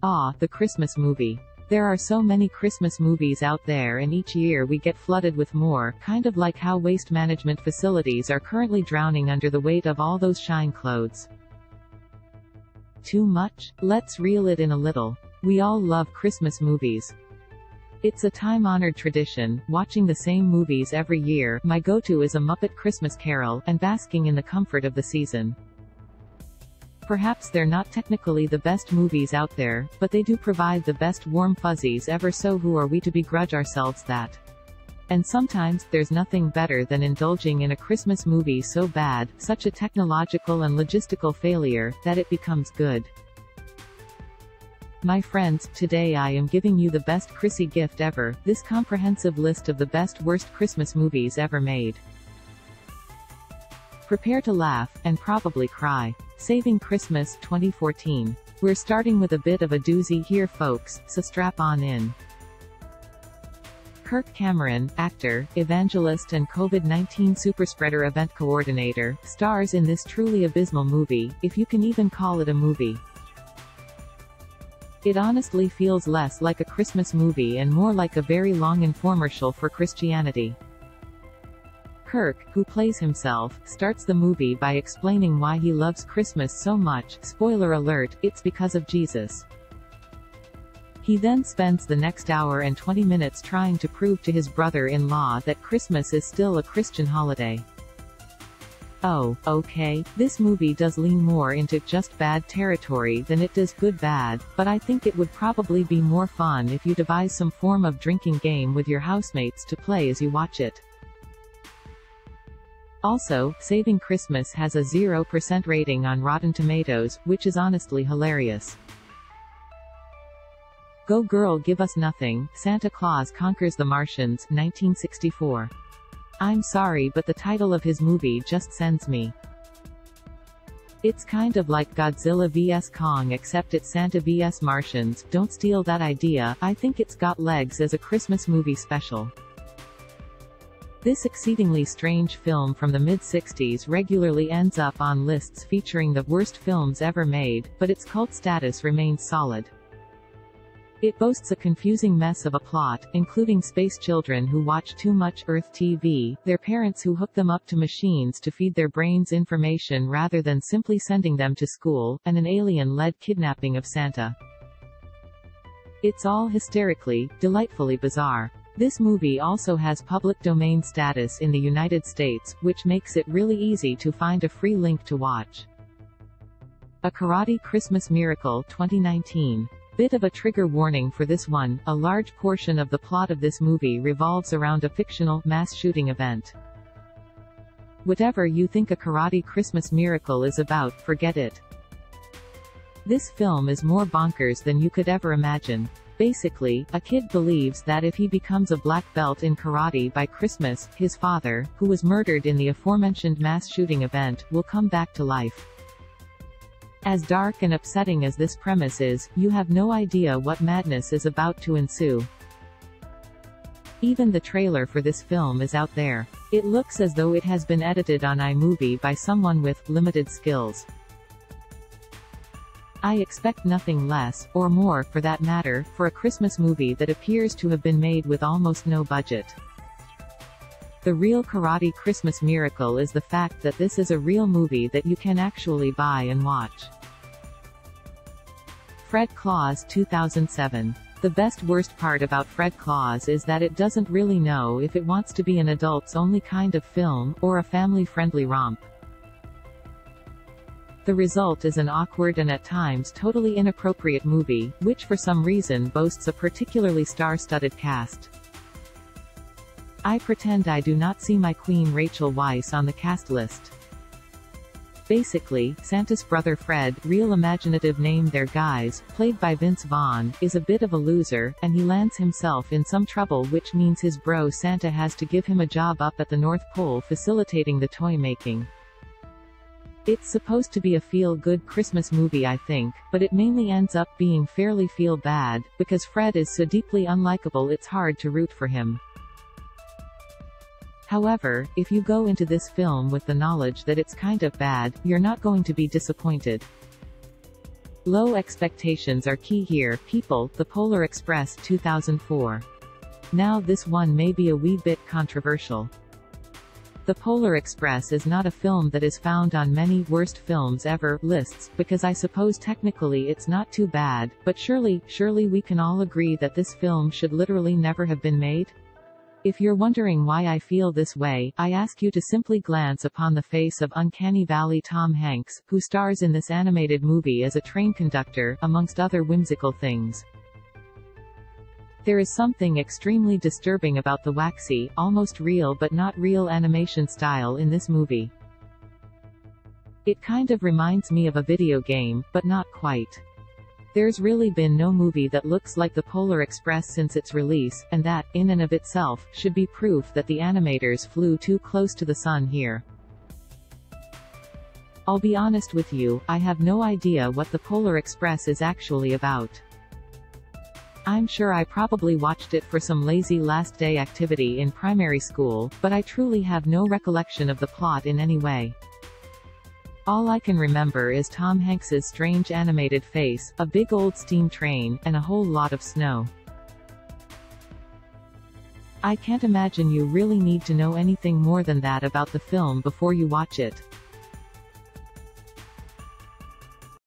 Ah, the Christmas movie. There are so many Christmas movies out there, and each year we get flooded with more, kind of like how waste management facilities are currently drowning under the weight of all those SHEIN clothes. Too much? Let's reel it in a little. We all love Christmas movies. It's a time-honored tradition, watching the same movies every year. My go-to is A Muppet Christmas Carol, and basking in the comfort of the season. Perhaps they're not technically the best movies out there, but they do provide the best warm fuzzies ever, so who are we to begrudge ourselves that? And sometimes, there's nothing better than indulging in a Christmas movie so bad, such a technological and logistical failure, that it becomes good. My friends, today I am giving you the best Chrissy gift ever, this comprehensive list of the best worst Christmas movies ever made. Prepare to laugh, and probably cry. Saving Christmas 2014. We're starting with a bit of a doozy here folks, so strap on in. Kirk Cameron, actor, evangelist and COVID-19 superspreader event coordinator, stars in this truly abysmal movie, if you can even call it a movie. It honestly feels less like a Christmas movie and more like a very long infomercial for Christianity. Kirk, who plays himself, starts the movie by explaining why he loves Christmas so much. Spoiler alert, it's because of Jesus. He then spends the next hour and 20 minutes trying to prove to his brother-in-law that Christmas is still a Christian holiday. Oh, okay, this movie does lean more into just bad territory than it does good bad, but I think it would probably be more fun if you devise some form of drinking game with your housemates to play as you watch it. Also, Saving Christmas has a 0% rating on Rotten Tomatoes, which is honestly hilarious. Go Girl Give Us Nothing, Santa Claus Conquers the Martians, 1964. I'm sorry, but the title of his movie just sends me. It's kind of like Godzilla vs Kong, except it's Santa vs Martians. Don't steal that idea, I think it's got legs as a Christmas movie special. This exceedingly strange film from the mid-60s regularly ends up on lists featuring the worst films ever made, but its cult status remains solid. It boasts a confusing mess of a plot, including space children who watch too much Earth TV, their parents who hook them up to machines to feed their brains information rather than simply sending them to school, and an alien-led kidnapping of Santa. It's all hysterically, delightfully bizarre. This movie also has public domain status in the United States, which makes it really easy to find a free link to watch. A Karate Christmas Miracle 2019. Bit of a trigger warning for this one, a large portion of the plot of this movie revolves around a fictional, mass shooting event. Whatever you think A Karate Christmas Miracle is about, forget it. This film is more bonkers than you could ever imagine. Basically, a kid believes that if he becomes a black belt in karate by Christmas, his father, who was murdered in the aforementioned mass shooting event, will come back to life. As dark and upsetting as this premise is, you have no idea what madness is about to ensue. Even the trailer for this film is out there. It looks as though it has been edited on iMovie by someone with limited skills. I expect nothing less, or more for that matter, for a Christmas movie that appears to have been made with almost no budget. The real Karate Christmas Miracle is the fact that this is a real movie that you can actually buy and watch. Fred Claus 2007. The best worst part about Fred Claus is that it doesn't really know if it wants to be an adults-only kind of film, or a family-friendly romp. The result is an awkward and at times totally inappropriate movie, which for some reason boasts a particularly star-studded cast. I pretend I do not see my queen Rachel Weisz on the cast list. Basically, Santa's brother Fred, real imaginative name there guys, played by Vince Vaughn, is a bit of a loser, and he lands himself in some trouble, which means his bro Santa has to give him a job up at the North Pole facilitating the toy making. It's supposed to be a feel-good Christmas movie I think, but it mainly ends up being fairly feel-bad, because Fred is so deeply unlikable it's hard to root for him. However, if you go into this film with the knowledge that it's kind of bad, you're not going to be disappointed. Low expectations are key here, people. The Polar Express 2004. Now this one may be a wee bit controversial. The Polar Express is not a film that is found on many worst films ever lists, because I suppose technically it's not too bad, but surely we can all agree that this film should literally never have been made? If you're wondering why I feel this way, I ask you to simply glance upon the face of Uncanny Valley Tom Hanks, who stars in this animated movie as a train conductor, amongst other whimsical things. There is something extremely disturbing about the waxy, almost real but not real animation style in this movie. It kind of reminds me of a video game, but not quite. There's really been no movie that looks like the Polar Express since its release, and that, in and of itself, should be proof that the animators flew too close to the sun here. I'll be honest with you, I have no idea what the Polar Express is actually about. I'm sure I probably watched it for some lazy last day activity in primary school, but I truly have no recollection of the plot in any way. All I can remember is Tom Hanks's strange animated face, a big old steam train, and a whole lot of snow. I can't imagine you really need to know anything more than that about the film before you watch it.